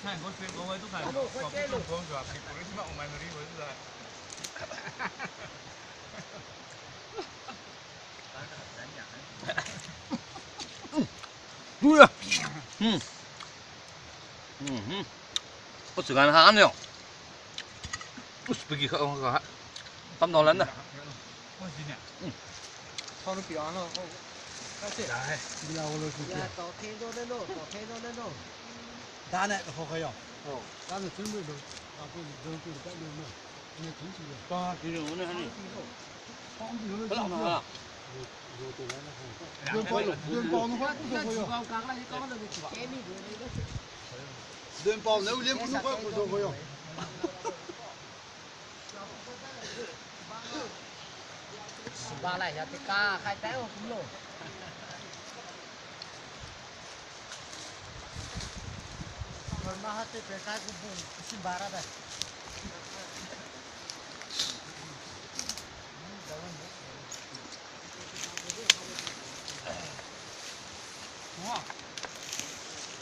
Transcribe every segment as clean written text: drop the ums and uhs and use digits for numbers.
菜我水我会都看，我不中风是吧？你不是嘛？我买的礼物是吧？对呀，不吃干啥呢？不是不给喝喝，当到人呢。我今年，炒的表上了，快点来，你来我那去。到天中的路，到天中的路。打呢，好喝呀。哦，打是准备的，打不能够干的嘛，那真是的。打地肉呢还是？放地肉不浪费了。人包的话不说会哟。人包那脸不能怪不说会哟。ba lại nhà TK khai té không cũng luôn rồi mà hết cái cái cũng buồn xin bà ra đây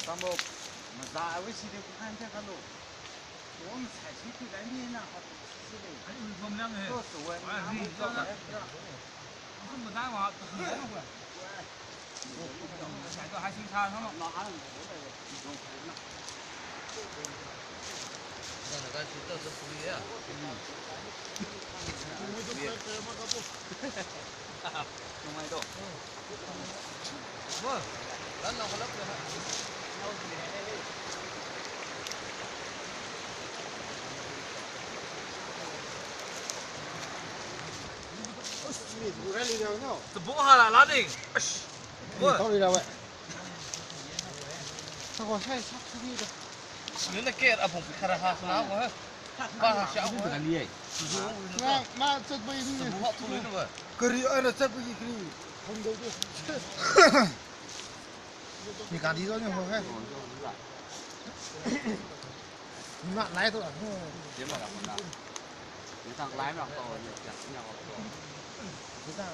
咱们那为啥不看这个路？我们采取这个面呢，好是的。我们两个，都是我，你这个，这么大嘛，不是这么回。下个还行差他们。那个是这是不一样。弄来着。不，咱弄不了不这不好了，拉定。我。考虑了喂。他好菜差不多的。你那给阿鹏看了哈是哪个？把他下回。那这不一定。不好处理的不？可以，那这不一定。红豆的。你干地道你好看。你妈来多少？别买了，你上来嘛，到你家，你家好。不干。